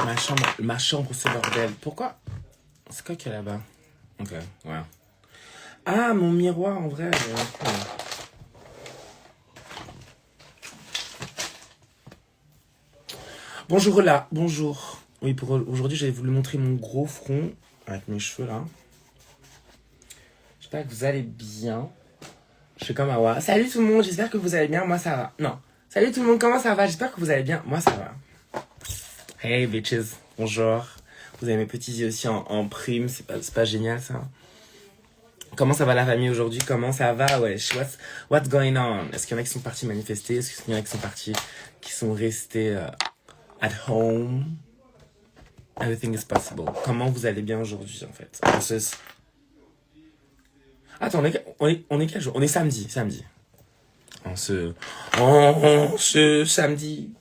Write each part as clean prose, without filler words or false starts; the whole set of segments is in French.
Ma chambre, c'est bordel. Pourquoi? C'est quoi qu'il y a là-bas? Ok, ouais. Ah, mon miroir, en vrai. Ouais. Bonjour là, bonjour. Oui, pour aujourd'hui, j'avais voulu montrer mon gros front avec mes cheveux là. J'espère que vous allez bien. Je suis comme Awa. Salut tout le monde, j'espère que vous allez bien. Moi, ça va. Non. Salut tout le monde, comment ça va? J'espère que vous allez bien. Moi, ça va. Hey bitches, bonjour. Vous avez mes petits yeux aussi en prime, c'est pas génial ça? Comment ça va la famille aujourd'hui? Comment ça va? Wesh, what's going on? Est-ce qu'il y en a qui sont partis manifester? Est-ce qu'il y en a qui sont partis, qui sont restés at home? Everything is possible. Comment vous allez bien aujourd'hui en fait? Attends, on est quel jour? On est samedi. En ce samedi.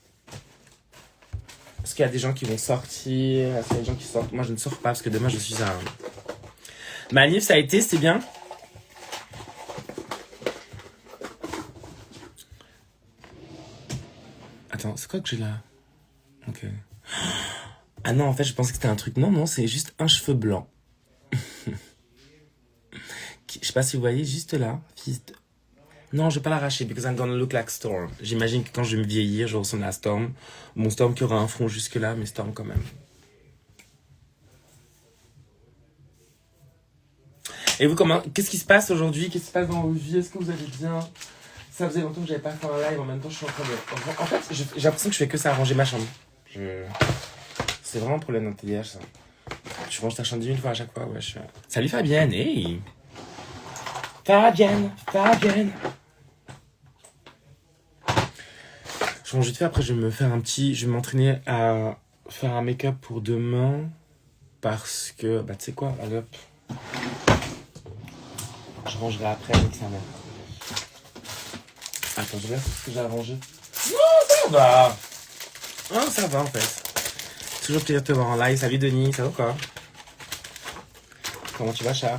Est-ce qu'il y a des gens qui vont sortir? Est-ce qu'il y a des gens qui sortent? Moi je ne sors pas parce que demain je suis à... Manif, ça a été, c'était bien? Attends, c'est quoi que j'ai là? Ok. Ah non, en fait, je pensais que c'était un truc. Non, c'est juste un cheveu blanc. Je sais pas si vous voyez, juste là. Non, je vais pas l'arracher, because I'm gonna look like Storm. J'imagine que quand je vais me vieillir, je ressemble à Storm. Mon Storm qui aura un front jusque là, mais Storm quand même. Et vous, qu'est-ce qui se passe aujourd'hui? Qu'est-ce qui se passe dans vos vies? Est-ce que vous allez bien? Ça faisait longtemps que j'avais pas fait un live, en même temps je suis en train de... En fait, j'ai l'impression que je fais que ça, ranger ma chambre. C'est vraiment un problème dans le TDAH, ça. Tu ranges ta chambre 10 000 fois à chaque fois, wesh. Salut Fabienne, hey! Fabienne! Je range vite fait, après je vais me faire je vais m'entraîner à faire un make-up pour demain. Parce que, tu sais quoi, allez hop. Je rangerai après avec sa mère. Attends, je regarde ce que j'ai arrangé. Non, ça va! Ah, ça va en fait. Toujours plaisir de te voir en live. Salut Denis, ça va quoi? Comment tu vas, chat?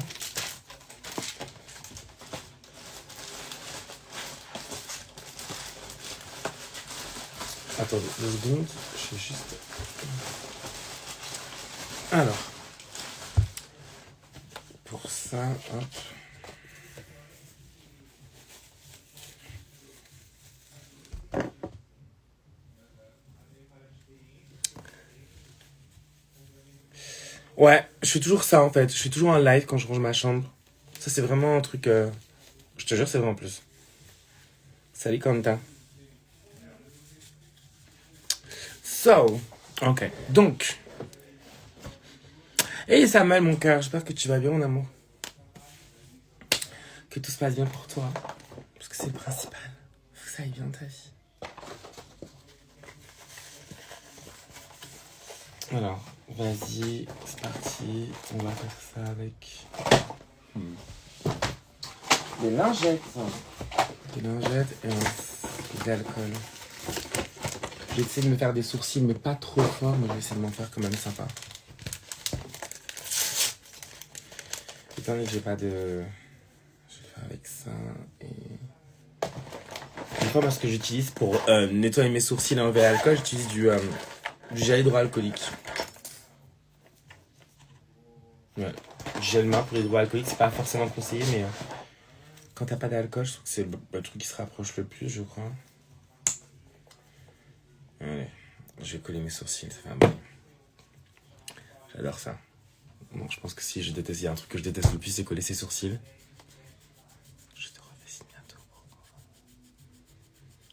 Attends, 2 secondes. Je suis juste... Alors. Pour ça, hop. Ouais, je fais toujours ça en fait. Je fais toujours un live quand je range ma chambre. Ça, c'est vraiment un truc... Je te jure, c'est vraiment plus. Salut Quentin. Ok. Donc. Hey Samuel, mon cœur, j'espère que tu vas bien, mon amour. Que tout se passe bien pour toi. Parce que c'est le principal. Faut que ça aille bien ta vie. Alors, vas-y, c'est parti. On va faire ça avec... Des lingettes. Des lingettes et de l'alcool. Je vais essayer de me faire des sourcils, mais pas trop fort, mais je vais essayer de m'en faire quand même sympa. Étant donné que j'ai pas de... Je vais faire avec ça et... Une fois, moi, ce que j'utilise pour nettoyer mes sourcils et enlever l'alcool, j'utilise du gel hydroalcoolique. Ouais. Du gel main pour l'hydroalcoolique, c'est pas forcément conseillé, mais quand t'as pas d'alcool, je trouve que c'est le truc qui se rapproche le plus, je crois. Allez, je vais coller mes sourcils, ça fait un bon. J'adore ça. Bon, je pense que si je déteste, il y a un truc que je déteste le plus, c'est coller ses sourcils. Je te refais signe bientôt.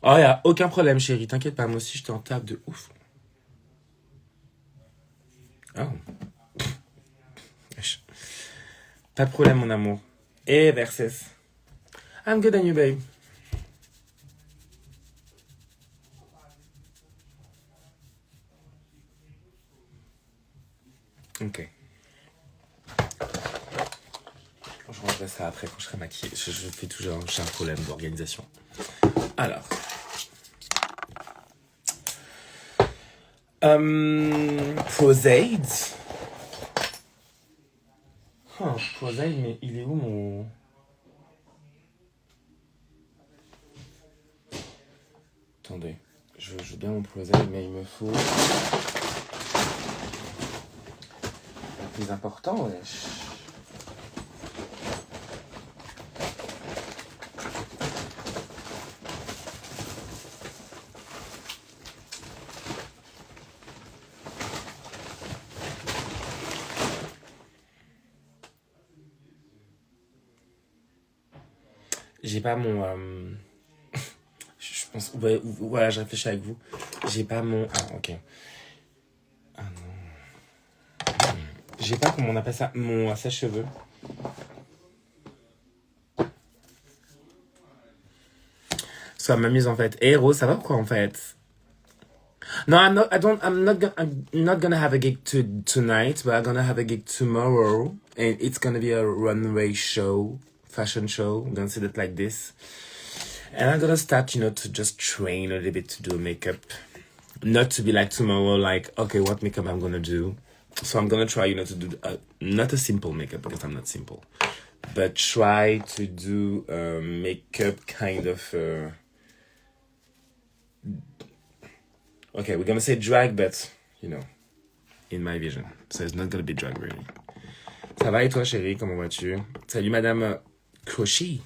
Oh, y a aucun problème, chérie, t'inquiète pas, moi aussi je t'en tape de ouf. Oh. Pas de problème, mon amour. Et versus. I'm good and you, babe. Ok. Je rangerai ça après quand je serai maquillée. Je fais toujours, j'ai un problème d'organisation. Alors. Prosade. Prosade, mais il est où mon... Attendez. Je veux bien mon Prosade, mais il me faut... plus important, wesh. J'ai pas mon... je pense... Ouais, voilà, je réfléchis avec vous. J'ai pas mon... Ah, ok. Ah non. J'ai pas, comment on appelle ça, mon sèche-cheveux. Ça m'amuse en fait. Et Rose, ça va ou quoi en fait? No, I'm not gonna have a gig tonight, but I'm gonna have a gig tomorrow. And it's gonna be a runway show, fashion show. I'm gonna say it like this. And I'm gonna start, to just train a little bit to do makeup. Not to be like tomorrow, like, okay, what makeup I'm gonna do. So I'm gonna try, to do not a simple makeup because I'm not simple. But try to do makeup kind of... Okay, we're gonna say drag, but, in my vision. So it's not gonna be drag, really. Ça va et toi, chérie? Comment vas-tu? Salut, madame Cauchy.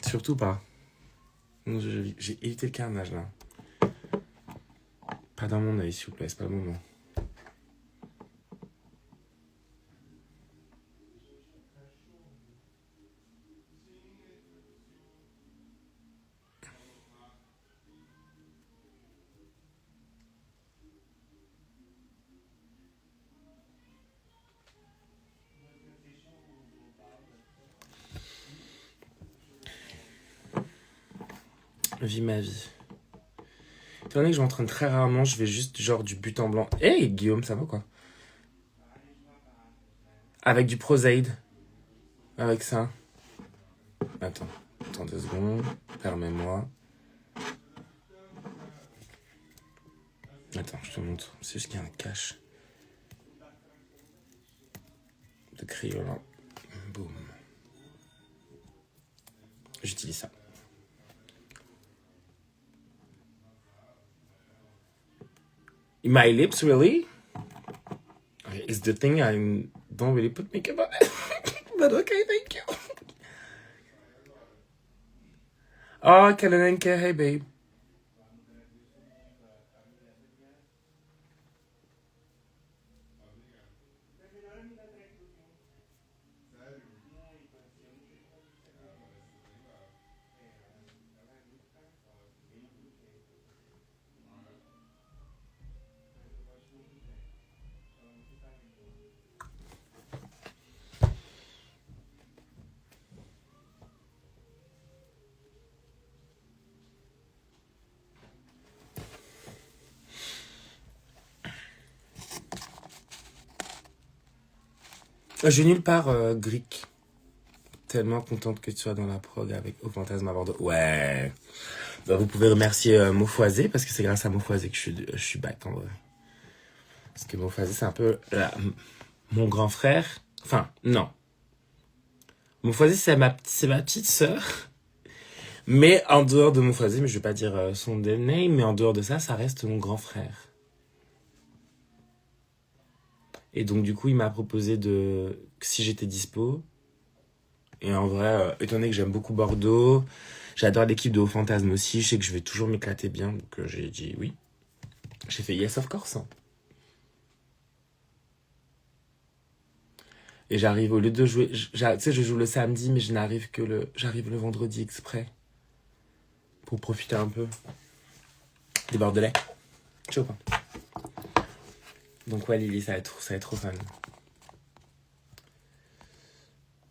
Surtout pas. Non, j'ai évité le carnage, là. Pas dans mon œil, s'il vous plaît, c'est pas le moment. Vis ma vie. Étant donné que je m'entraîne très rarement, je vais juste genre du but en blanc. Hey Guillaume, ça va quoi? Avec du Prozaid. Avec ça. Attends 2 secondes. Permets-moi. Attends, je te montre. C'est juste qu'il y a un cache. De Crayola. Boum. J'utilise ça. My lips, really? It's the thing I don't really put makeup on it. But okay, thank you. Oh, Kalenenke, hey babe. Je vais nulle part, Greek. Tellement contente que tu sois dans la prog avec Au Fantasme à Bordeaux. Ouais. Bah, vous pouvez remercier Maufoisé parce que c'est grâce à Maufoisé que je suis back en vrai. Parce que Maufoisé, c'est un peu mon grand frère. Enfin, non. Maufoisé, c'est ma petite sœur. Mais en dehors de Maufoisé, mais je vais pas dire son name, mais en dehors de ça, ça reste mon grand frère. Et donc, du coup, il m'a proposé si j'étais dispo. Et en vrai, étant donné que j'aime beaucoup Bordeaux, j'adore l'équipe de Au Fantasme aussi, je sais que je vais toujours m'éclater bien, donc j'ai dit oui. J'ai fait yes, of course. Et j'arrive, au lieu de jouer, tu sais, je joue le samedi, mais j'arrive le vendredi exprès. Pour profiter un peu des Bordelais. Tu vois pas? Donc ouais, Lily, ça va être trop fun.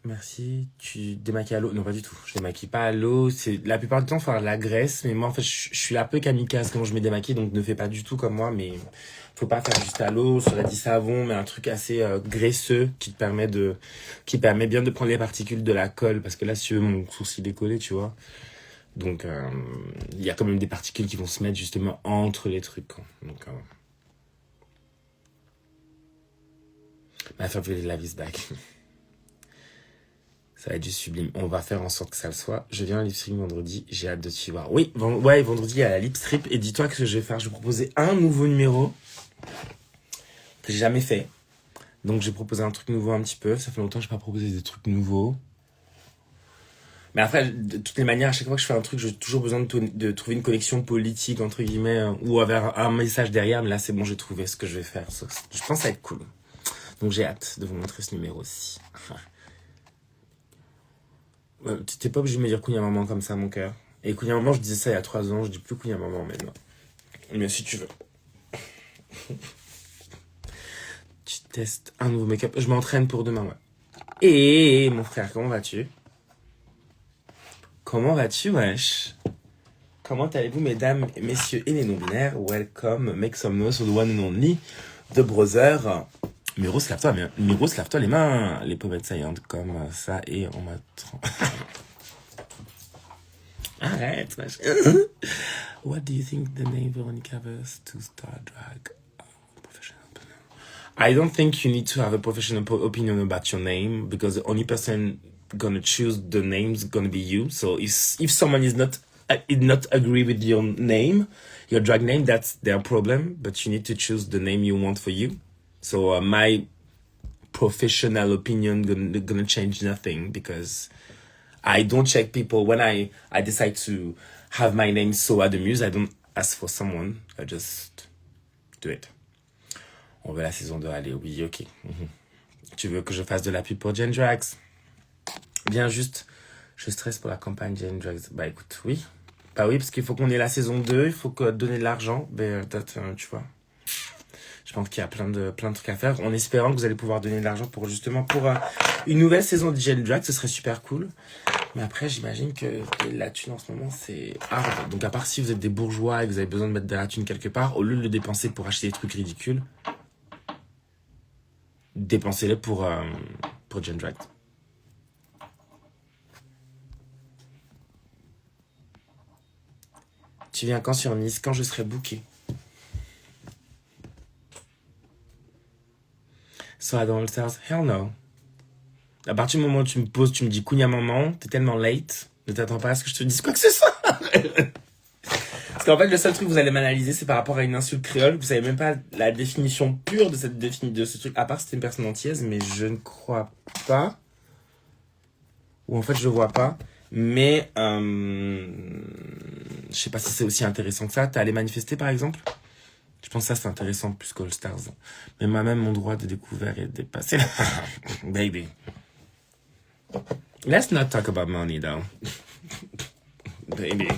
Merci. Tu démaquilles à l'eau? Non, pas du tout. Je démaquille pas à l'eau. C'est la plupart du temps faire de la graisse, mais moi en fait, je suis un peu kamikaze comment je me démaquille, donc ne fais pas du tout comme moi. Mais faut pas faire juste à l'eau, sur du savon, mais un truc assez graisseux qui permet bien de prendre les particules de la colle, parce que là, si tu veux, mon sourcil décollé, tu vois. Donc il y a quand même des particules qui vont se mettre justement entre les trucs, quoi. Donc my favorite love is back. Ça va être du sublime. On va faire en sorte que ça le soit. Je viens à lip stream vendredi. J'ai hâte de t'y voir. Oui, ouais, vendredi, il y a la lip strip. Et dis-toi que je vais faire. Je vais proposer un nouveau numéro que j'ai jamais fait. Donc, j'ai proposé un truc nouveau un petit peu. Ça fait longtemps que je n'ai pas proposé des trucs nouveaux. Mais après, de toutes les manières, à chaque fois que je fais un truc, j'ai toujours besoin de trouver une connexion politique, entre guillemets, ou avoir un message derrière. Mais là, c'est bon, j'ai trouvé ce que je vais faire. Je pense que ça va être cool. Donc, j'ai hâte de vous montrer ce numéro-ci. T'es pas obligé de me dire Kounia Maman comme ça, mon cœur. Et Kounia Maman, je disais ça il y a 3 ans, je dis plus Kounia Maman maintenant. Mais si tu veux. Tu testes un nouveau make-up. Je m'entraîne pour demain, ouais. Et mon frère, comment vas-tu? Comment vas-tu, wesh? Comment allez-vous, mesdames, messieurs et les non-binaires? Welcome, make some noise for the one and only, The Brother. Miro, lave-toi les mains. Les pommettes saillantes comme ça et on m'a... Arrête, wesh. What do you think the name Veronica was to start drag? Professional opinion. I don't think you need to have a professional opinion about your name because the only person gonna choose the name is gonna be you. So if someone is not agree with your name, your drag name, that's their problem. But you need to choose the name you want for you. So my professional opinion gonna change nothing because I don't check people when I decide to have my name Soa de Muse. I don't ask for someone. I just do it. On veut la saison 2 aller. Oui, ok. Tu veux que je fasse de la pub pour Gen Drags? Bien juste, je stresse pour la campagne Gen Drags. Bah écoute, oui. Bah oui, parce qu'il faut qu'on ait la saison 2. Il faut donner de l'argent. Ben, tu vois. Je pense qu'il y a plein de trucs à faire. En espérant que vous allez pouvoir donner de l'argent pour une nouvelle saison de Gen Drag. Ce serait super cool. Mais après, j'imagine que la thune en ce moment, c'est hard. Donc à part si vous êtes des bourgeois et que vous avez besoin de mettre de la thune quelque part, au lieu de le dépenser pour acheter des trucs ridicules, dépensez-les pour Gen Drag. Tu viens quand sur Nice? Quand je serai booké? Soit dans le Stars? Hell no. À partir du moment où tu me poses, tu me dis Kounia Maman, t'es tellement late, ne t'attends pas à ce que je te dise quoi que ce soit. Parce qu'en fait, le seul truc que vous allez m'analyser, c'est par rapport à une insulte créole. Vous savez même pas la définition pure de ce truc. À part si c'était une personne entière, mais je ne crois pas. Ou en fait, je vois pas. Mais je sais pas si c'est aussi intéressant que ça. T'es allé manifester, par exemple? Je pense que ça, c'est intéressant plus qu'All Stars. Mais moi-même, mon droit de découvert est dépassé. Baby. Let's not talk about money, though. Baby.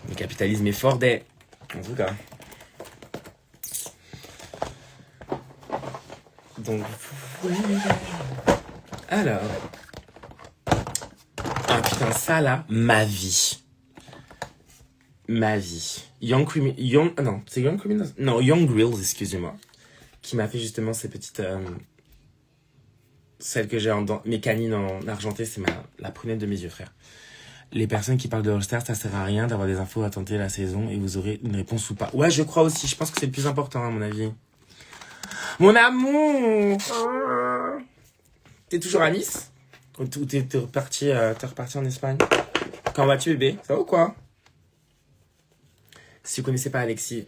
Le capitalisme est fort des... En tout cas. Donc... Alors... Ah putain, ça là, ma vie. Young Grills, excusez-moi. Qui m'a fait justement ces petites... celle que j'ai mes canines en argenté, c'est la prunelle de mes yeux, frère. Les personnes qui parlent de All-Star, ça sert à rien d'avoir des infos à tenter la saison et vous aurez une réponse ou pas. Ouais, je crois aussi. Je pense que c'est le plus important, à mon avis. Mon amour! T'es toujours à Nice? Ou t'es reparti en Espagne? Quand vas-tu, bébé? Ça va ou quoi? Si vous connaissez pas Alexis,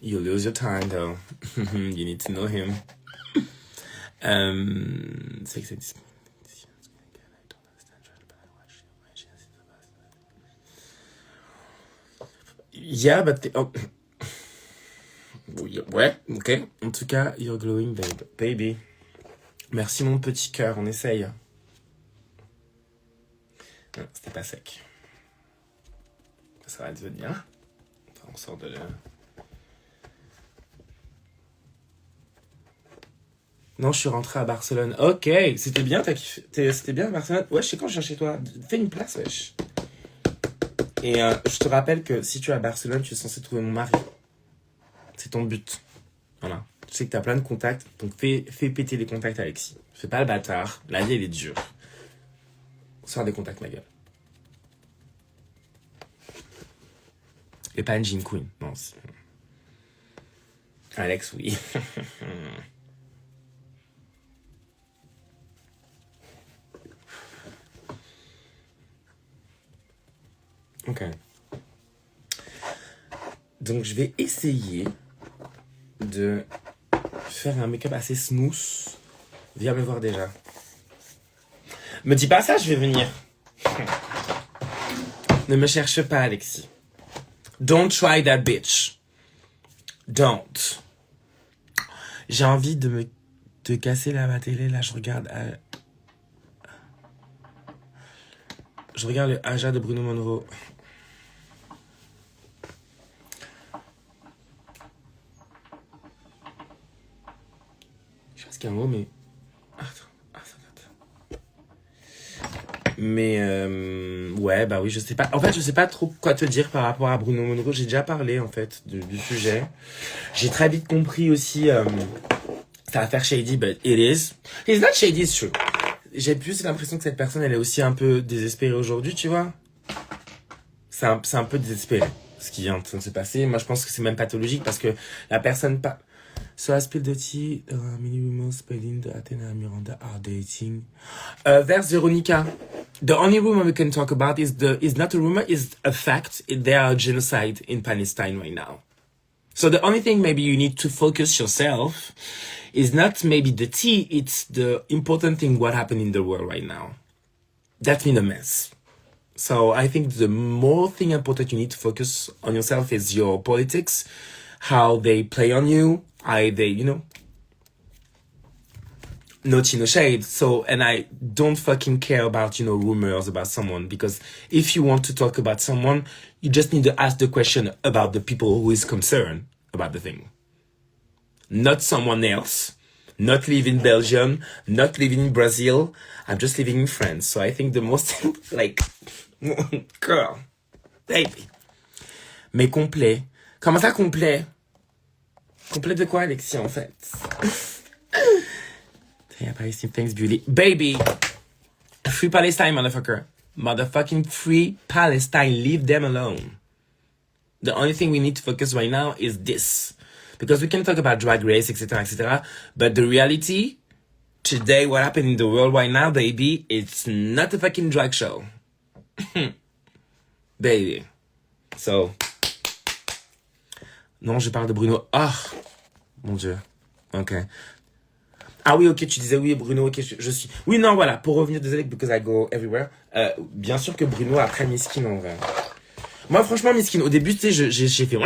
you lose your time, though. You need to know him. C'est que c'est... Yeah, but... Oh. Ouais, ok. En tout cas, you're glowing, babe. Baby. Merci, mon petit cœur. On essaye. Non, c'était pas sec. Ça va devenir. Enfin, on sort de là. Non, je suis rentré à Barcelone. Ok, c'était bien, t'as kiffé. C'était bien à Barcelone. Ouais, je sais quand je viens chez toi. Fais une place, wesh. Et je te rappelle que si tu es à Barcelone, tu es censé trouver mon mari. C'est ton but. Voilà. Je sais que t'as plein de contacts, donc fais péter les contacts, Alexis. Fais pas le bâtard. La vie, elle est dure. Sors des contacts, ma gueule. Et pas une Jean Queen. Non, c'est... Alex, oui. Ok. Donc, je vais essayer de faire un make-up assez smooth. Viens me voir déjà. Me dis pas ça, je vais venir. Ne me cherche pas, Alexis. Don't try that bitch. Don't. J'ai envie de casser ma télé, là, je regarde le Aja de Bruno Monroe. Je sais pas ce qu'il y a un mot, mais... Mais ouais, bah oui, je sais pas. En fait, je sais pas trop quoi te dire par rapport à Bruno Monroe. J'ai déjà parlé en fait du sujet. J'ai très vite compris aussi ça va faire shady, but it is. It's not shady, it's true. J'ai plus l'impression que cette personne, elle est aussi un peu désespérée aujourd'hui, tu vois. C'est un peu désespéré ce qui vient de se passer. Moi, je pense que c'est même pathologique parce que la personne pas. So I spilled the tea. Many rumors spreading that Athena and Miranda are dating. There's Veronica. The only rumor we can talk about is not a rumor, is a fact. There are genocide in Palestine right now. So the only thing maybe you need to focus yourself is not maybe the tea, it's the important thing what happened in the world right now. That's been a mess. So I think the more thing important you need to focus on yourself is your politics, how they play on you, how they, you know, no tea, no shade. So, and I don't fucking care about, you know, rumors about someone, because if you want to talk about someone, you just need to ask the question about the people who is concerned about the thing. Not someone else. Not living in Belgium. Not living in Brazil. I'm just living in France. So I think the most, like, girl, baby. Mais complet. Comment ça complet? Complet de quoi, Alexis, en fait? Yeah, Palestine, thanks, beauty. Baby! Free Palestine, motherfucker. Motherfucking free Palestine. Leave them alone. The only thing we need to focus right now is this. Because we can talk about drag race, etc., etc. But the reality, today, what happened in the world right now, baby, it's not a fucking drag show. Baby. So. Non, je parle de Bruno. Ah! Mon Dieu. Ok. Ah oui, ok, tu disais oui, Bruno, ok, je suis... Oui, non, voilà, pour revenir, désolé, because I go everywhere. Bien sûr que Bruno, après Miskin, en vrai. Moi, franchement, Miskin, au début, tu sais, j'ai fait...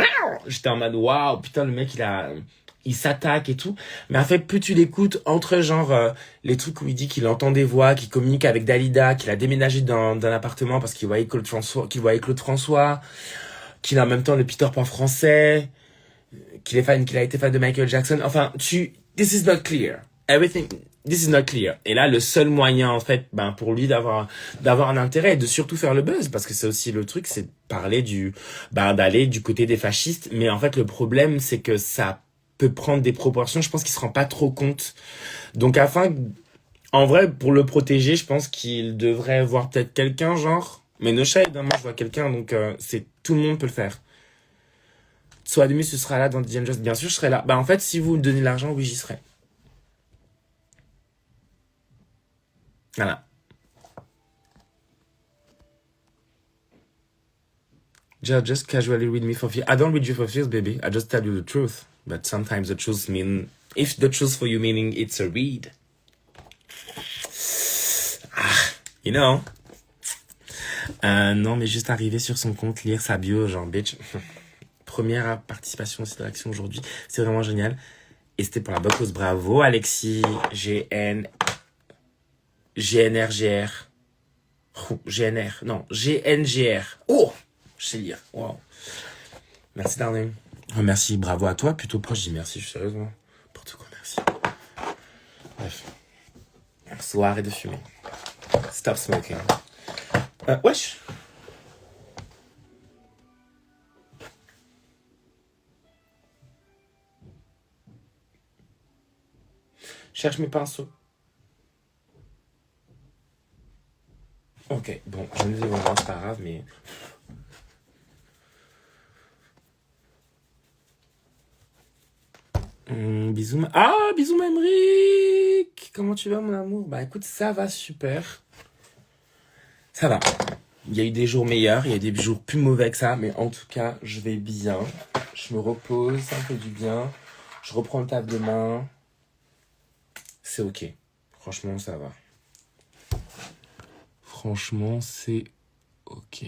J'étais en mode, waouh, putain, le mec, il s'attaque et tout. Mais en fait, plus tu l'écoutes, entre genre les trucs où il dit qu'il entend des voix, qu'il communique avec Dalida, qu'il a déménagé dans un appartement parce qu'il voyait Claude François, qu'il a en même temps le Peter Pan français, qu'il a été fan de Michael Jackson. Enfin, this is not clear. Everything, this is not clear. Et là, le seul moyen, en fait, pour lui d'avoir un intérêt et de surtout faire le buzz, parce que c'est aussi le truc, c'est de parler d'aller du côté des fascistes. Mais en fait, le problème, c'est que ça peut prendre des proportions, je pense qu'il se rend pas trop compte. Donc, en vrai, pour le protéger, je pense qu'il devrait voir peut-être quelqu'un, genre, mais no shade, moi, je vois quelqu'un, donc, tout le monde peut le faire. Soit demi, ce sera là dans The Just. Bien sûr, je serai là. En fait, si vous me donnez l'argent, oui, j'y serai. Voilà. Just casually read me for fears. I don't read you for fears, baby. I just tell you the truth. But sometimes the truth if the truth for you meaning it's a read. You know. Non, mais juste arriver sur son compte, lire sa bio, genre, bitch. Première participation aussi de l'action aujourd'hui. C'est vraiment génial. Et c'était pour la Bocuse. Bravo, Alexis. GNR. Oh, je sais lire. Wow. Merci, darling. Oh, merci, bravo à toi. Plutôt proche, je dis merci, je suis sérieusement. N'importe quoi, merci. Bref. Soirée de fumer. Stop smoking. Wesh. Cherche mes pinceaux. Ok, bon, je ne les vois pas, c'est pas grave, mais... Bisous, bisous, Emric. Comment tu vas, mon amour? Écoute, ça va super. Ça va. Il y a eu des jours meilleurs, il y a des jours plus mauvais que ça, mais en tout cas, je vais bien. Je me repose, ça me fait du bien. Je reprends le taf demain. C'est ok. Franchement, ça va. Franchement, c'est ok.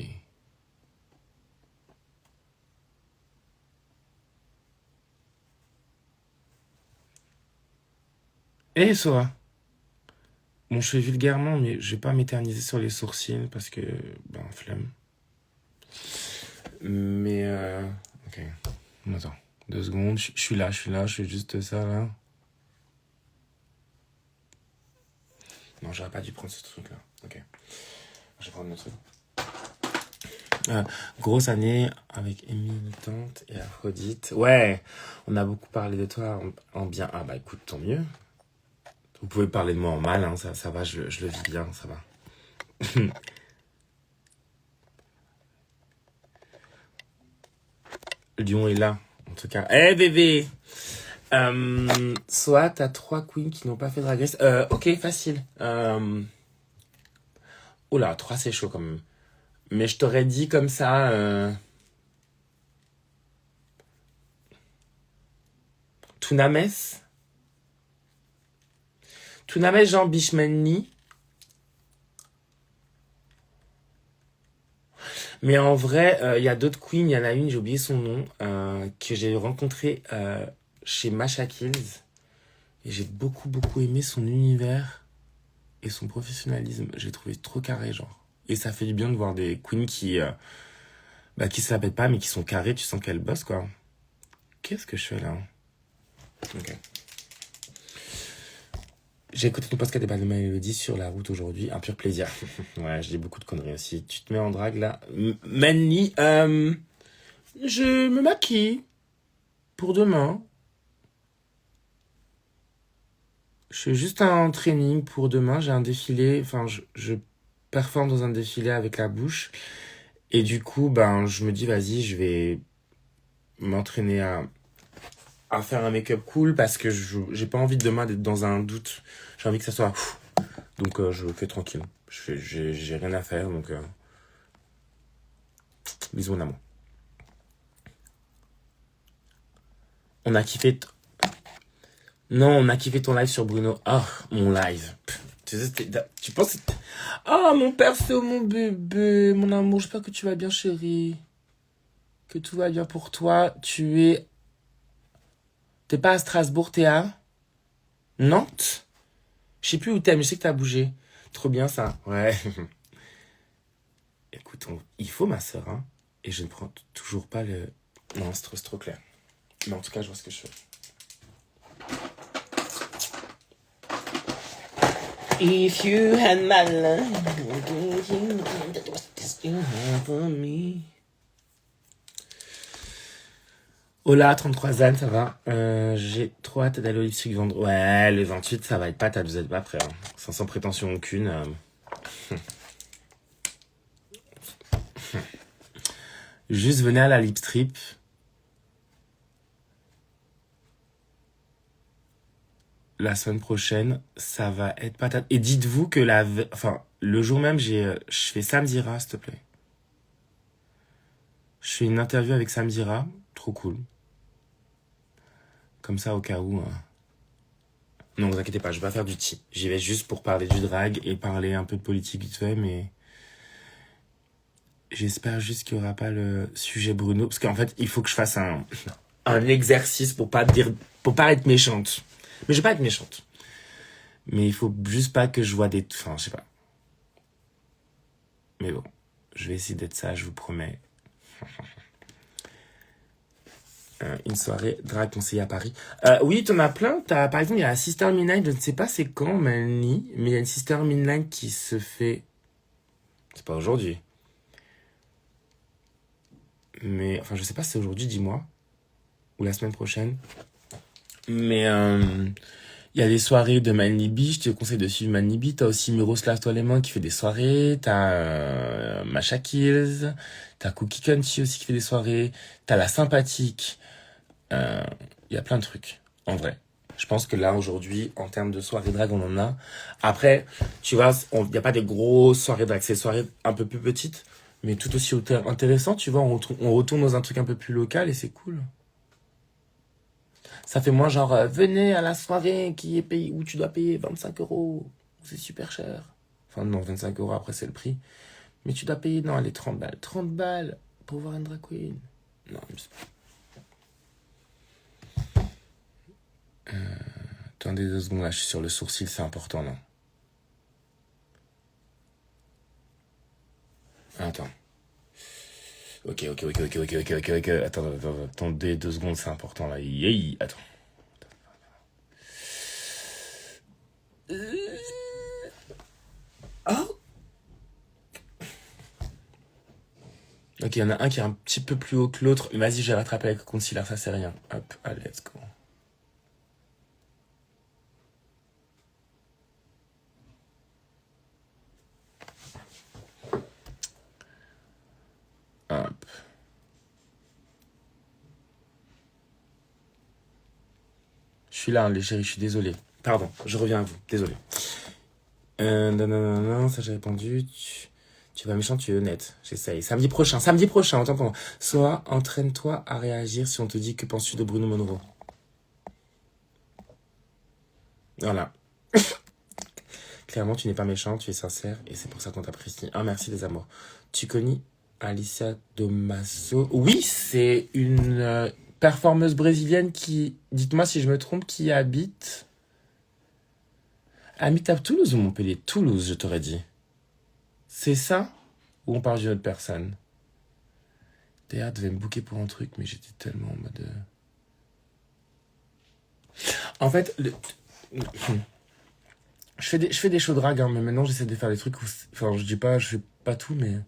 Eh, Sora. Bon, je fais vulgairement, mais je vais pas m'éterniser sur les sourcils parce que, ben, flemme. Mais, ok. Attends, 2 secondes. Je suis là, je fais juste ça, là. Non, j'aurais pas dû prendre ce truc-là. Ok. Je vais prendre le truc. Grosse année avec Amy Militante et Aphrodite. Ouais, on a beaucoup parlé de toi en bien. Ah bah écoute, tant mieux. Vous pouvez parler de moi en mal, hein, ça va, je le vis bien, ça va. Lyon est là, en tout cas. Eh bébé. Soit t'as 3 queens qui n'ont pas fait Drag Race. Ok, facile. Oh là, 3 c'est chaud quand même. Mais je t'aurais dit comme ça... Tounames. Tounames Jean Bishmanli. Mais en vrai, il y a d'autres queens. Il y en a une, j'ai oublié son nom, que j'ai rencontrée chez Masha Kills. Et j'ai beaucoup, beaucoup aimé son univers et son professionnalisme. J'ai trouvé trop carré, genre. Et ça fait du bien de voir des queens qui se la pètent pas, mais qui sont carrées. Tu sens qu'elles bossent, quoi. Qu'est-ce que je fais là? Ok. J'ai écouté ton podcast des balles de Mélodie sur la route aujourd'hui. Un pur plaisir. Ouais, je dis beaucoup de conneries aussi. Tu te mets en drague là. Manly, je me maquille pour demain. Je fais juste un training pour demain. J'ai un défilé. Enfin, je performe dans un défilé avec la bouche. Et du coup, ben, je me dis, vas-y, je vais m'entraîner à faire un make-up cool parce que j'ai pas envie de demain d'être dans un doute. J'ai envie que ça soit... Donc, je fais tranquille. J'ai rien à faire, donc... bisous, mon amour. On a kiffé... Non, on a kiffé ton live sur Bruno. Ah, mon live. Tu sais, tu penses... Ah, mon perso, mon bébé, mon amour, j'espère que tu vas bien, chérie. Que tout va bien pour toi. T'es pas à Strasbourg, t'es à Nantes? Je sais plus où t'es, mais je sais que t'as bougé. Trop bien, ça. Ouais. Écoute, il faut ma soeur, hein. Et je ne prends toujours pas le... Non, c'est trop clair. Mais en tout cas, je vois ce que je fais. If you had my love, what you have for me? Hola, 33 ans, ça va? J'ai trop hâte d'aller au lipstick vendre. Ouais, le 28, ça va être pas, vous êtes pas prêts. Hein. Sans prétention aucune. Juste venez à la lip strip. La semaine prochaine, ça va être patate. Et dites-vous que le jour même, je fais Samdira, s'il te plaît. Je fais une interview avec Samdira, trop cool. Comme ça, au cas où. Non, vous inquiétez pas, je vais pas faire du tea. J'y vais juste pour parler du drag et parler un peu de politique vite fait, mais j'espère juste qu'il y aura pas le sujet Bruno, parce qu'en fait, il faut que je fasse un exercice pour pas être méchante. Mais je vais pas être méchante. Mais il faut juste pas que je vois enfin, je sais pas. Mais bon, je vais essayer d'être ça, je vous promets. Une soirée drag conseillée à Paris. Oui, t'en as plein. Par exemple, il y a la Sister Midnight, je ne sais pas c'est quand, Mélanie, mais il y a une Sister Midnight qui se fait... C'est pas aujourd'hui. Mais, enfin, je sais pas si c'est aujourd'hui, dis-moi. Ou la semaine prochaine. Mais, il y a des soirées de Manibi, je te conseille de suivre Manibi. T'as aussi Miroslav Toileman qui fait des soirées. T'as Masha Kills. T'as Cookie Country aussi qui fait des soirées. T'as La Sympathique. Il y a plein de trucs, en vrai. Je pense que là, aujourd'hui, en termes de soirée drague, on en a. Après, tu vois, il n'y a pas des grosses soirées drague. C'est des soirées un peu plus petites, mais tout aussi intéressantes, tu vois. On retourne dans un truc un peu plus local et c'est cool. Ça fait moins genre, venez à la soirée qui est payée, où tu dois payer 25 €. C'est super cher. Enfin, non, 25 € après, c'est le prix. Mais tu dois payer, non, allez, 30 balles. 30 balles pour voir une drag queen. Non, mais c'est pas. Attendez 2 secondes, là, je suis sur le sourcil, c'est important, non? Attends. Ok. Attendez 2 secondes, c'est important, là. Attends. Oh! Ok, il y en a un qui est un petit peu plus haut que l'autre. Vas-y, j'ai rattrapé avec le concealer, ça c'est rien. Hop, allez, let's go. Hop. Je suis là, les chéris, je suis désolé. Pardon, je reviens à vous, désolé. Non, ça j'ai répondu. Tu vas méchant, tu es honnête. J'essaye. Samedi prochain, autant pour moi. Soit entraîne-toi à réagir si on te dit que penses-tu de Bruno Monroe. Voilà. Clairement, tu n'es pas méchant, tu es sincère et c'est pour ça qu'on t'apprécie. Ah, merci les amours. Tu connais Alicia Domaso? Oui, c'est une performeuse brésilienne qui, dites-moi si je me trompe, qui habite à Toulouse ou Montpellier? Toulouse, je t'aurais dit. C'est ça? Ou on parle d'une autre personne? Théa devait me booker pour un truc, mais j'étais tellement en mode. En fait, je fais des shows drag, hein, mais maintenant j'essaie de faire des trucs où. Enfin, je dis pas, je fais pas tout, mais.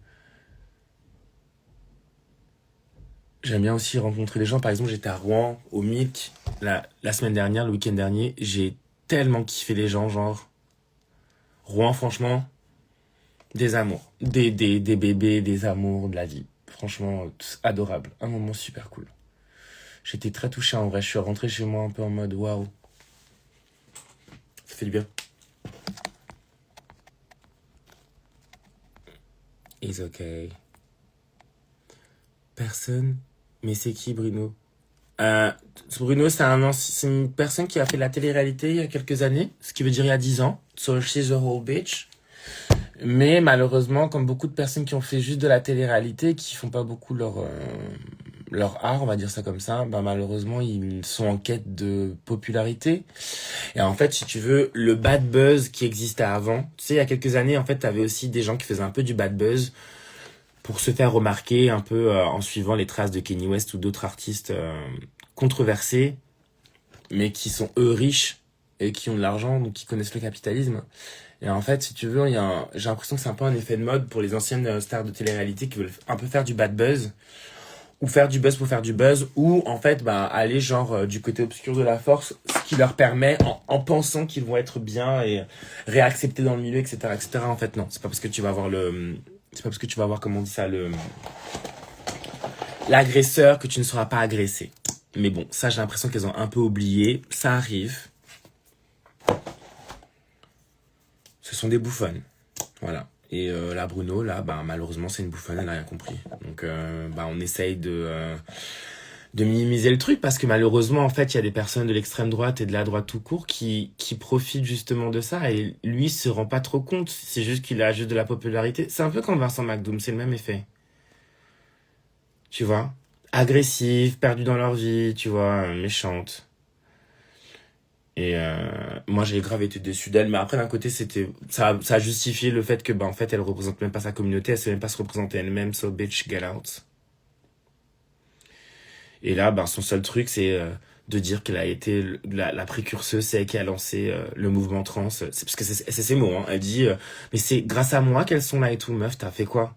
J'aime bien aussi rencontrer les gens. Par exemple, j'étais à Rouen, au Milk, la semaine dernière, le week-end dernier. J'ai tellement kiffé les gens, genre. Rouen, franchement, des amours. Des bébés, des amours, de la vie. Franchement, adorable. Un moment super cool. J'étais très touché en vrai. Je suis rentré chez moi un peu en mode waouh. Ça fait du bien. It's okay. Personne. Mais c'est qui Bruno? Euh, Bruno, c'est une personne qui a fait de la télé-réalité il y a quelques années, ce qui veut dire il y a 10 ans. So she's a whole bitch. Mais malheureusement, comme beaucoup de personnes qui ont fait juste de la télé-réalité, qui font pas beaucoup leur art, on va dire ça comme ça, bah malheureusement, ils sont en quête de popularité. Et en fait, si tu veux, le bad buzz qui existait avant, tu sais, il y a quelques années, en fait, t'avais aussi des gens qui faisaient un peu du bad buzz pour se faire remarquer un peu en suivant les traces de Kanye West ou d'autres artistes controversés, mais qui sont eux riches et qui ont de l'argent, donc qui connaissent le capitalisme. Et en fait, si tu veux, j'ai l'impression que c'est un peu un effet de mode pour les anciennes stars de télé-réalité qui veulent un peu faire du bad buzz, ou faire du buzz pour faire du buzz, ou en fait, bah, aller genre du côté obscur de la force, ce qui leur permet, en pensant qu'ils vont être bien et réacceptés dans le milieu, etc. En fait, non, c'est pas parce que tu vas avoir comment on dit ça, l'agresseur que tu ne seras pas agressé. Mais bon, ça, j'ai l'impression qu'elles ont un peu oublié. Ça arrive. Ce sont des bouffonnes. Voilà. Et là, Bruno, là, bah, malheureusement, c'est une bouffonne, elle n'a rien compris. Donc, bah, on essaye de minimiser le truc parce que malheureusement, en fait, il y a des personnes de l'extrême droite et de la droite tout court qui profitent justement de ça et lui se rend pas trop compte. C'est juste qu'il a juste de la popularité. C'est un peu comme Vincent McDoom, c'est le même effet. Tu vois? Agressives, perdues dans leur vie, tu vois, méchantes. Et moi, j'ai grave été déçu d'elle, mais après, d'un côté, ça a justifié le fait que, bah, en fait, elle représente même pas sa communauté, elle sait même pas se représenter elle-même, so bitch, get out. Et là, bah, son seul truc, c'est de dire qu'elle a été la précurseuse, c'est elle qui a lancé le mouvement trans. C'est parce que c'est ses mots, hein. Elle dit, mais c'est grâce à moi qu'elles sont là et tout, meuf, t'as fait quoi?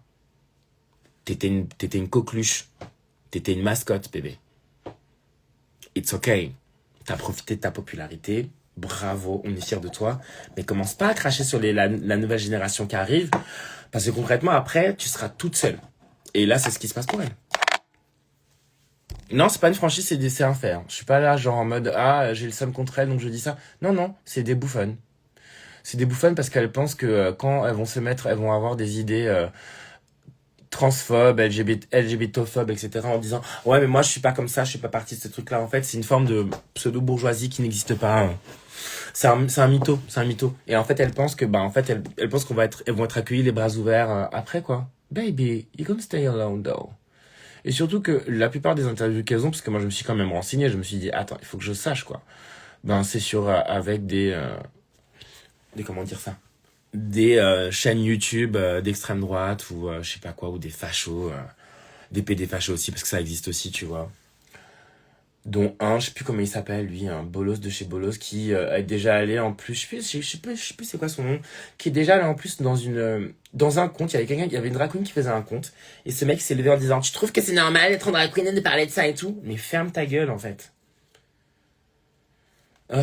T'étais une coqueluche. T'étais une mascotte, bébé. It's okay. T'as profité de ta popularité. Bravo, on est fiers de toi. Mais commence pas à cracher sur la nouvelle génération qui arrive. Parce que concrètement, après, tu seras toute seule. Et là, c'est ce qui se passe pour elle. Non, c'est pas une franchise, c'est un fait. Hein. Je suis pas là, genre en mode, ah, j'ai le seum contre elle, donc je dis ça. Non, non, c'est des bouffonnes. C'est des bouffonnes parce qu'elles pensent que quand elles vont se mettre, elles vont avoir des idées transphobes, LGBTophobes, etc. en disant, ouais, mais moi, je suis pas comme ça, je suis pas partie de ce truc-là. En fait, c'est une forme de pseudo-bourgeoisie qui n'existe pas. Hein. C'est un mytho, c'est un mytho. Et en fait, elles pensent que, bah, en fait, elles pensent elles vont être accueillies les bras ouverts après, quoi. Baby, you can stay alone, though. Et surtout que la plupart des interviews qu'elles ont, parce que moi je me suis quand même renseigné, je me suis dit, attends, il faut que je sache quoi. Ben c'est sur avec des comment dire ça, des chaînes YouTube d'extrême droite ou je sais pas quoi, ou des fachos, des PD fachos aussi, parce que ça existe aussi, tu vois. Dont un, je sais plus comment il s'appelle, lui, un bolos de chez Bolos, qui est déjà allé en plus, je sais plus c'est quoi son nom, qui est déjà allé en plus dans un conte, il y avait une drag queen qui faisait un conte, et ce mec s'est levé en disant, tu trouves que c'est normal d'être en drag queen et de parler de ça et tout? Mais ferme ta gueule, en fait. Oh.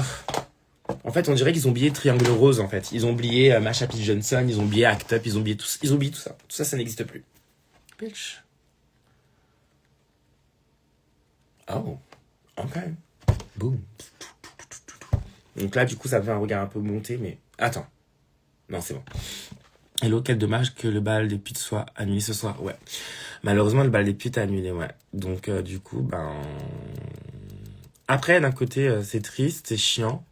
En fait, on dirait qu'ils ont oublié Triangle Rose, en fait. Ils ont oublié Marsha P. Johnson, ils ont oublié Act Up, ils ont oublié tout ça. Tout ça, ça n'existe plus. Bitch. Oh. Ok. Boom. Donc là, du coup, ça fait un regard un peu monté, mais... Attends. Non, c'est bon. Hello, quel dommage que le bal des putes soit annulé ce soir. Ouais. Malheureusement, le bal des putes est annulé, ouais. Donc, du coup, ben... Après, d'un côté, c'est triste, c'est chiant.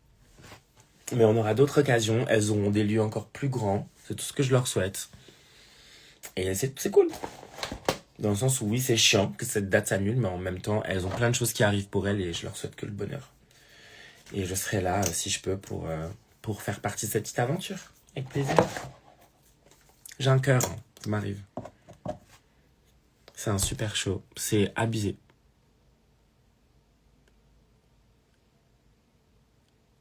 Mais on aura d'autres occasions. Elles auront des lieux encore plus grands. C'est tout ce que je leur souhaite. Et c'est cool. Dans le sens où, oui, c'est chiant que cette date s'annule, mais en même temps, elles ont plein de choses qui arrivent pour elles et je leur souhaite que le bonheur. Et je serai là, si je peux, pour faire partie de cette petite aventure. Avec plaisir. J'ai un cœur, hein, ça m'arrive. C'est un super show. C'est abusé.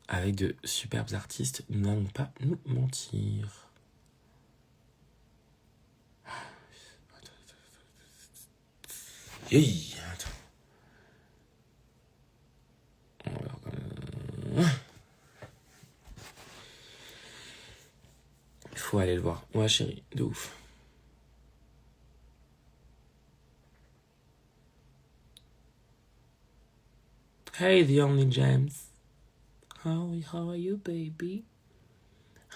Avec de superbes artistes, nous n'allons pas nous mentir. Hey, il faut aller le voir. Ouais, chérie, de ouf. Hey, the only James. How are you, baby?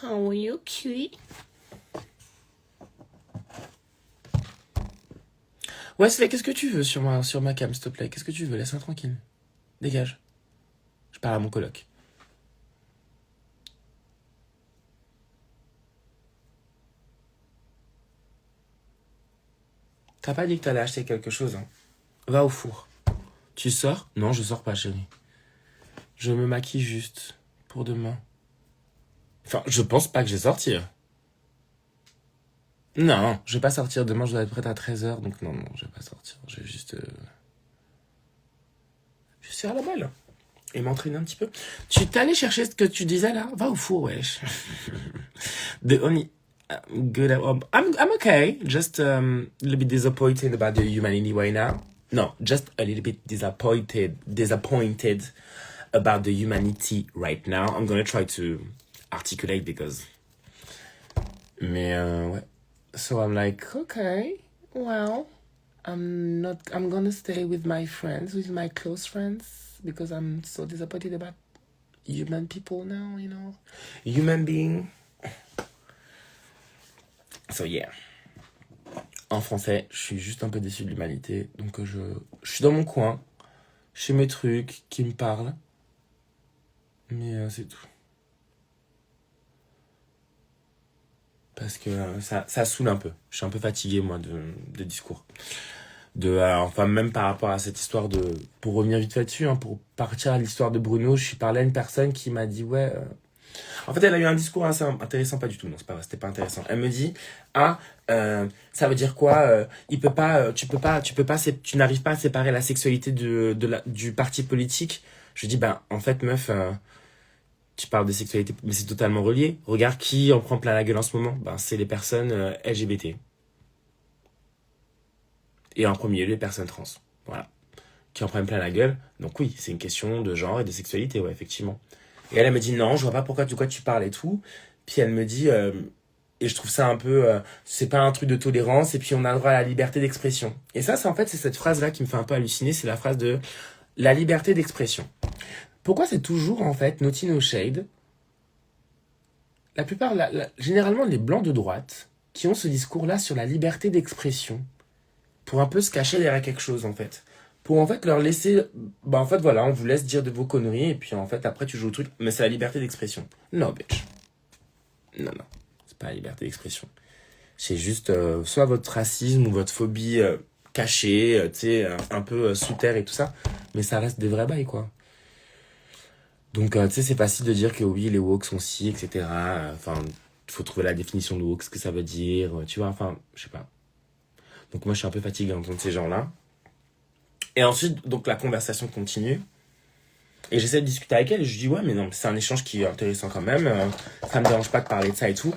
How are you, cutie? Wesley, qu'est-ce que tu veux sur ma cam, s'il te plaît? Qu'est-ce que tu veux? Laisse-moi tranquille. Dégage. Je parle à mon coloc. T'as pas dit que t'allais acheter quelque chose, hein? Va au four. Tu sors? Non, je sors pas, chérie. Je me maquille juste pour demain. Enfin, je pense pas que je vais sortir. Non, je vais pas sortir. Demain, je dois être prête à 13h. Donc non, je vais pas sortir. Je vais juste... Je suis à la balle. Et m'entraîner un petit peu. Tu t'es allé chercher ce que tu disais là? Va au four, wesh. The only... good... I'm okay. Just a little bit disappointed about the humanity right now. No, just a little bit disappointed about the humanity right now. I'm gonna try to articulate because... Mais ouais. So I'm like, okay, well, I'm gonna stay with my friends, with my close friends, because I'm so disappointed about human people now, you know. Human being. So yeah. En français, je suis juste un peu déçu de l'humanité. Donc je suis dans mon coin, je fais mes trucs qui me parlent. Mais c'est tout. Parce que ça saoule un peu. Je suis un peu fatigué, moi, de discours. Enfin, même par rapport à cette histoire de... Pour revenir vite fait dessus, hein, pour partir à l'histoire de Bruno, je suis parlé à une personne qui m'a dit, ouais... En fait, elle a eu un discours assez intéressant, pas du tout, non, c'est pas vrai, c'était pas intéressant. Elle me dit, ça veut dire quoi tu n'arrives pas à séparer la sexualité du parti politique. Je dis, ben, en fait, meuf... tu parles de sexualité, mais c'est totalement relié. Regarde qui en prend plein la gueule en ce moment. Ben, c'est les personnes LGBT. Et en premier lieu, les personnes trans. Voilà. Qui en prennent plein la gueule. Donc oui, c'est une question de genre et de sexualité, ouais, effectivement. Et elle me dit, non, je vois pas pourquoi de quoi tu parles et tout. Puis elle me dit, Et je trouve ça un peu, c'est pas un truc de tolérance, et puis on a le droit à la liberté d'expression. Et ça, c'est en fait, c'est cette phrase-là qui me fait un peu halluciner, c'est la phrase de la liberté d'expression. Pourquoi c'est toujours, en fait, naughty no shade? La plupart, généralement, les blancs de droite, qui ont ce discours-là sur la liberté d'expression, pour un peu se cacher derrière quelque chose, en fait. Pour, en fait, leur laisser, bah, en fait, voilà, on vous laisse dire de vos conneries, et puis, en fait, après, tu joues au truc, mais c'est la liberté d'expression. Non, bitch. Non, non. C'est pas la liberté d'expression. C'est juste soit votre racisme ou votre phobie cachée, tu sais, un peu sous terre et tout ça. Mais ça reste des vrais bails, quoi. Donc, tu sais, c'est facile de dire que oui, les woke sont ci, etc. Enfin, il faut trouver la définition de woke, ce que ça veut dire, tu vois, enfin, je sais pas. Donc, moi, je suis un peu fatigué d'entendre ces gens-là. Et ensuite, donc, la conversation continue. Et j'essaie de discuter avec elle et je dis ouais mais non c'est un échange qui est intéressant quand même, ça me dérange pas de parler de ça et tout.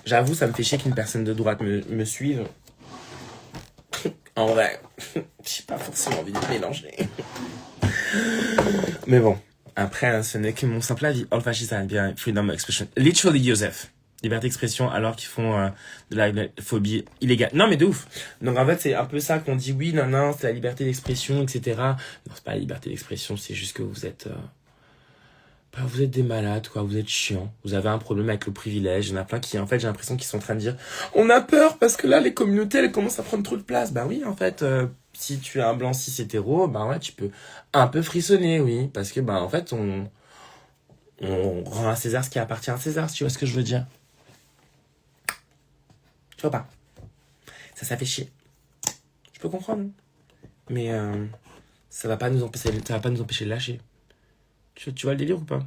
J'avoue ça me fait chier qu'une personne de droite me suive. En vrai, j'ai pas forcément envie de mélanger. Mais bon, après hein, ce n'est que mon simple avis. All fascism and bien freedom of expression. Literally Joseph. Liberté d'expression alors qu'ils font de la phobie illégale. Non mais de ouf. Donc en fait c'est un peu ça qu'on dit oui non non c'est la liberté d'expression etc. Non c'est pas la liberté d'expression c'est juste que vous êtes vous êtes des malades quoi, vous êtes chiants, vous avez un problème avec le privilège. Il y en a plein qui en fait j'ai l'impression qu'ils sont en train de dire on a peur parce que là les communautés elles commencent à prendre trop de place. Bah oui en fait si tu es un blanc cis hétéro bah ouais tu peux un peu frissonner oui parce que bah en fait on rend à César ce qui appartient à César si tu vois ce que je veux dire. Tu vois pas. Ça fait chier. Je peux comprendre. Mais ça va pas nous empêcher de lâcher. Tu vois le délire ou pas?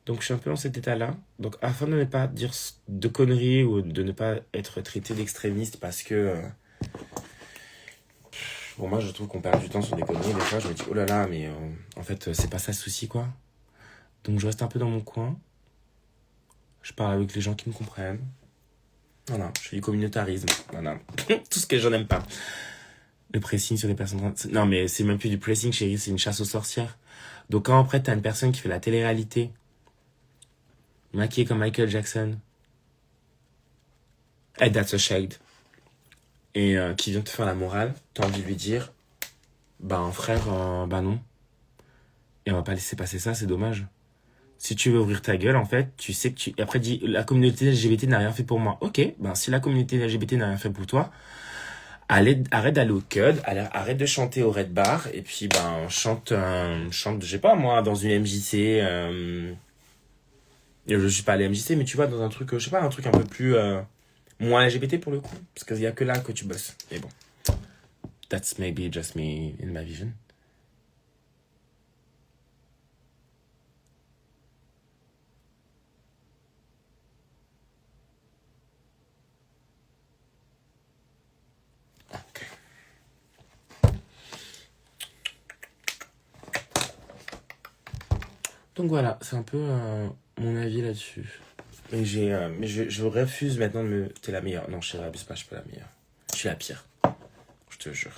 Donc je suis un peu dans cet état-là. Donc afin de ne pas dire de conneries ou de ne pas être traité d'extrémiste parce que... Bon moi je trouve qu'on perd du temps sur des conneries. Des fois je me dis oh là là mais en fait c'est pas ça le souci quoi. Donc je reste un peu dans mon coin. Je parle avec les gens qui me comprennent. Voilà, je fais du communautarisme. Voilà. Tout ce que j'en aime pas. Le pressing sur les personnes trans. Non, mais c'est même plus du pressing, chérie, c'est une chasse aux sorcières. Donc, quand après, t'as une personne qui fait la télé-réalité, maquillée comme Michael Jackson, et that's a shade, et qui vient te faire la morale, t'as envie de lui dire, bah, frère, bah non. Et on va pas laisser passer ça, c'est dommage. Si tu veux ouvrir ta gueule, en fait, tu sais que tu... Et après, dis, la communauté LGBT n'a rien fait pour moi. Ok, ben, si la communauté LGBT n'a rien fait pour toi, arrête d'aller au CUD, arrête de chanter au Red Bar, et puis, ben, chante, je sais pas, moi, dans une MJC, je suis pas allé MJC, mais tu vois, dans un truc, je sais pas, un truc un peu plus, moins LGBT pour le coup, parce qu'il y a que là que tu bosses. Mais bon. That's maybe just me in my vision. Donc voilà, c'est un peu mon avis là-dessus. Mais je refuse maintenant de me... T'es la meilleure. Non, je abuse pas, je suis pas la meilleure. Je suis la pire. Je te jure.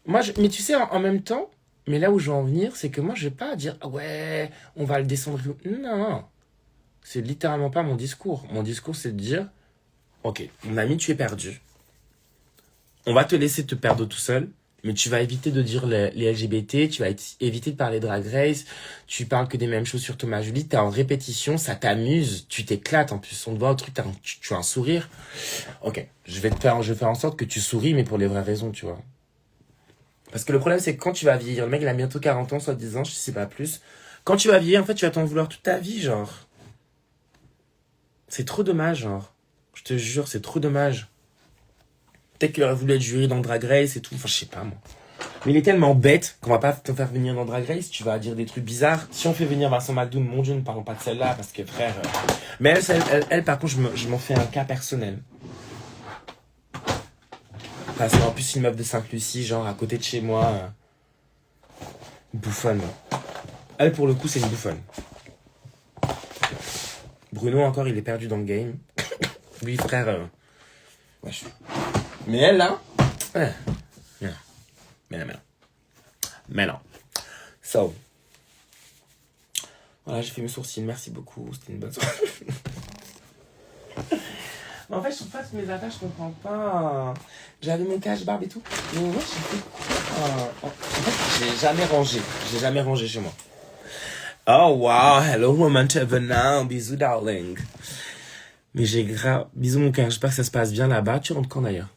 Moi, mais tu sais, en même temps, mais là où je veux en venir, c'est que moi, je vais pas dire, ah ouais, on va le descendre. Non, c'est littéralement pas mon discours. Mon discours, c'est de dire, ok, mon ami, tu es perdu. On va te laisser te perdre tout seul. Mais tu vas éviter de dire les LGBT, tu vas éviter de parler de Drag Race, tu parles que des mêmes choses sur Thomas Julie, t'es en répétition, ça t'amuse, tu t'éclates, en plus on te voit au truc, tu as un sourire. Ok, je vais faire en sorte que tu souris, mais pour les vraies raisons, tu vois. Parce que le problème, c'est que quand tu vas vieillir, le mec il a bientôt 40 ans, soit 10 ans, je sais pas plus. Quand tu vas vieillir, en fait, tu vas t'en vouloir toute ta vie, genre. C'est trop dommage, genre. Je te jure, c'est trop dommage. Peut-être qu'il aurait voulu être jury dans Drag Race et tout. Enfin, je sais pas, moi. Mais il est tellement bête qu'on va pas te faire venir dans Drag Race. Tu vas dire des trucs bizarres. Si on fait venir Vincent McDoom, mon Dieu, ne parlons pas de celle-là parce que, frère... Mais elle, par contre, je m'en fais un cas personnel. Parce qu'en plus, une meuf de Sainte-Lucie, genre, à côté de chez moi... bouffonne. Elle, pour le coup, c'est une bouffonne. Bruno, encore, il est perdu dans le game. Lui, frère... wesh. Mais elle, là... Mais non. So. Voilà, j'ai fait mes sourcils. Merci beaucoup. C'était une bonne soirée. Mais en fait, je trouve pas toutes mes affaires, je comprends pas. J'avais mon cache barbe et tout. Mais moi, j'ai fait quoi? En fait, j'ai jamais rangé chez moi. Oh wow, hello woman to now. Bisous darling. Mais j'ai grave... Bisous mon cœur, j'espère que ça se passe bien là-bas. Tu rentres quand d'ailleurs?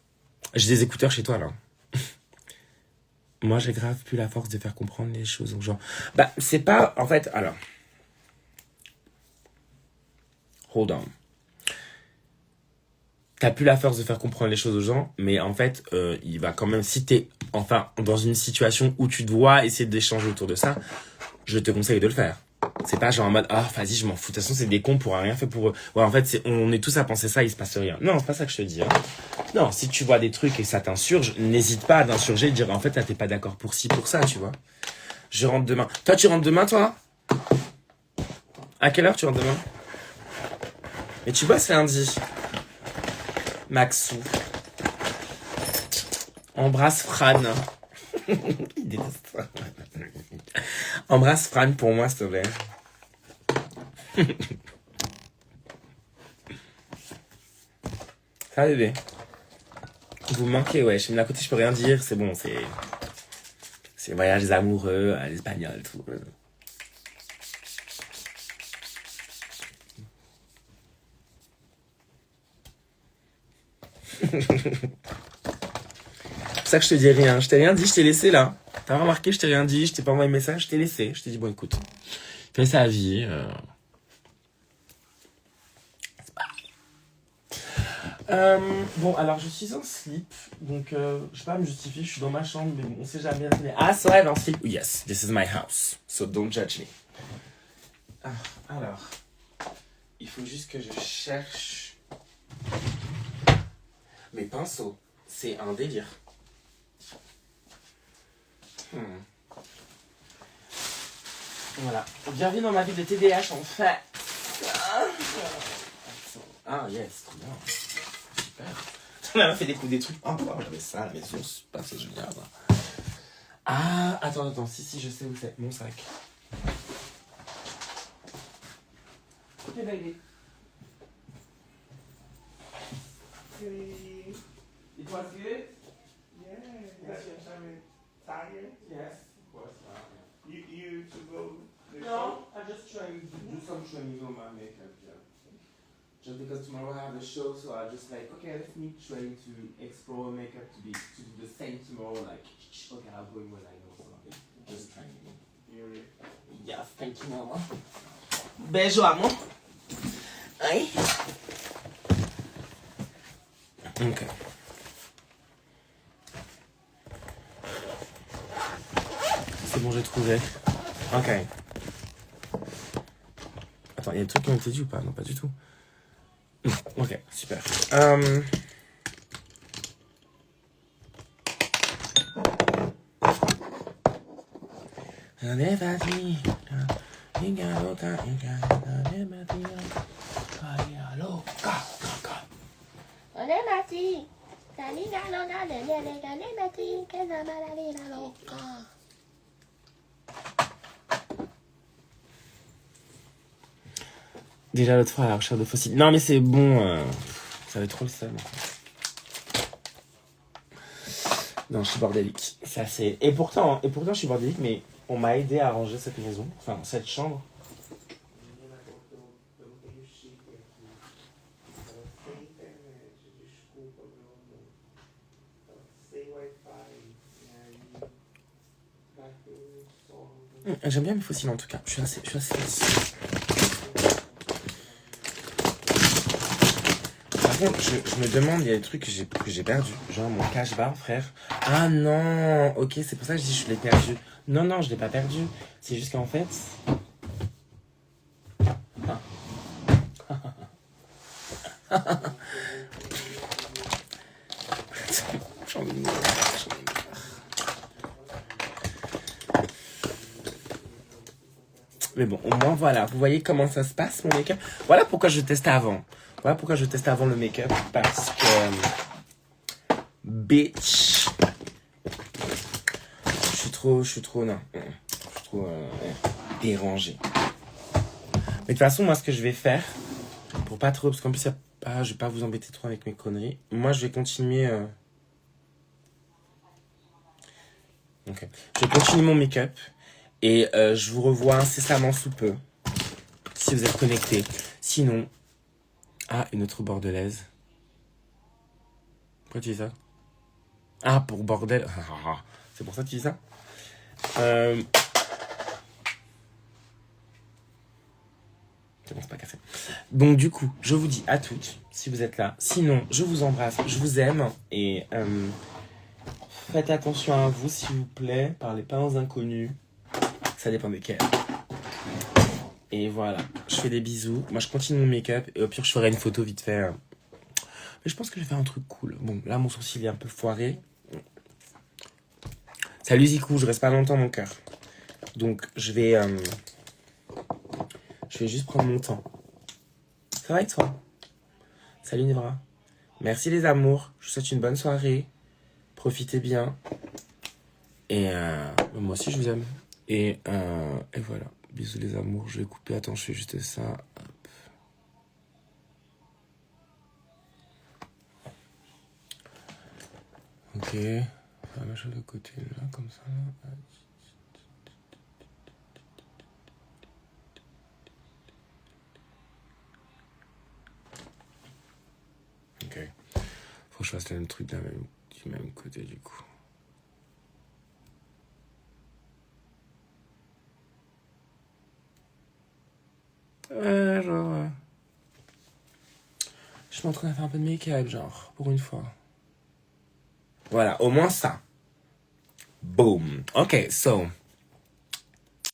J'ai des écouteurs chez toi là. Moi, j'ai grave plus la force de faire comprendre les choses aux gens. Bah, c'est pas... En fait, alors... Hold on. T'as plus la force de faire comprendre les choses aux gens, mais en fait, il va quand même... Si t'es, enfin, dans une situation où tu dois essayer d'échanger autour de ça, je te conseille de le faire. C'est pas genre en mode, ah, vas-y, je m'en fous. De toute façon, c'est des cons pour rien fait pour eux. Ouais, en fait, on est tous à penser ça, il se passe rien. Non, c'est pas ça que je te dis. Hein. Non, si tu vois des trucs et ça t'insurge, n'hésite pas à t'insurger et dire, en fait, là, t'es pas d'accord pour ci, pour ça, tu vois. Je rentre demain. Toi, tu rentres demain, toi? À quelle heure tu rentres demain? Mais tu bosses lundi. Maxou. Embrasse Fran. Il déteste ça. Embrasse Fran pour moi, s'il te plaît. Ça va, bébé? Vous me manquez, ouais. Je suis mis à côté, je peux rien dire. C'est bon, c'est voyage des amoureux, à l'espagnol, tout. C'est pour ça que je te dis rien. Je t'ai rien dit, je t'ai laissé là. T'as remarqué, je t'ai rien dit, je t'ai pas envoyé de message, je t'ai laissé. Je t'ai dit, bon, écoute, fais sa vie. Bon, alors je suis en slip, donc je vais pas me justifier, je suis dans ma chambre, mais bon, on sait jamais. Ah, so I'm en slip. Yes, this is my house, so don't judge me. Alors, il faut juste que je cherche mes pinceaux. C'est un délire. Voilà. Bienvenue dans ma vie de TDH en fait. Ah yes, trop bien. Super. On a fait des trucs. Oh, j'avais ça à la maison, c'est génial. Ah, attends, si, je sais où c'est. Mon sac. Ok, baby. It was good? Yeah, that's tired. Yes, of course. You to go. No, I'm just trying to do some training on my makeup, yeah. Just because tomorrow I have a show, so I just like, okay, let me train to explore makeup to do the same tomorrow, like, okay, I'll go in when I know, so just training. Yes, thank you, mama. Beijo, amor. Aïe. Ok. C'est bon, j'ai trouvé. Ok. Attends, il y a des trucs qui ont été dit ou pas? Non, pas du tout. Ok, super. Déjà l'autre fois à la recherche de fossiles. Non mais c'est bon. Ça va être trop le seum. Non, je suis bordélique. Ça c'est. Et pourtant je suis bordélique, mais on m'a aidé à ranger cette maison, enfin cette chambre. J'aime bien mes fossiles en tout cas. Je suis assez facile. Par contre, je me demande, il y a des trucs que j'ai perdu. Genre mon cache barre, frère. Ah non, ok, c'est pour ça que je dis je l'ai perdu. Non, je l'ai pas perdu. C'est juste qu'en fait. J'en ai marre. Mais bon, au moins voilà, vous voyez comment ça se passe mon make-up. Voilà pourquoi je testais avant. Voilà pourquoi je testais avant le make-up. Parce que... bitch. Je suis trop... Non. Je suis trop dérangé. Mais de toute façon, moi, ce que je vais faire, pour pas trop, parce qu'en plus, je vais pas vous embêter trop avec mes conneries. Moi, je vais continuer... Ok. Je vais continuer mon make-up. Et je vous revois incessamment sous peu. Si vous êtes connectés. Sinon... Ah, une autre bordelaise. Pourquoi tu dis ça? Ah, pour bordel. C'est pour ça que tu dis ça? C'est bon, c'est pas cassé. Donc du coup, je vous dis à toutes, si vous êtes là. Sinon, je vous embrasse, je vous aime. Et faites attention à vous, s'il vous plaît. Parlez pas aux inconnus. Ça dépend desquels. Et voilà, je fais des bisous. Moi, je continue mon make-up. Et au pire, je ferai une photo vite fait. Mais je pense que je vais faire un truc cool. Bon, là, mon sourcil est un peu foiré. Salut Zikou, je reste pas longtemps mon cœur. Donc, je vais juste prendre mon temps. Ça va et toi? Salut Nivra. Merci les amours. Je vous souhaite une bonne soirée. Profitez bien. Et moi aussi, je vous aime. Et voilà. Bisous les amours. Je vais couper. Attends, je fais juste ça. Hop. Ok. On va mettre de côté là, comme ça. Ok. Faut que je fasse le même truc du même côté du coup. Genre... Je suis en train de faire un peu de make-up, genre, pour une fois. Voilà, au moins ça. Boom. Ok, so...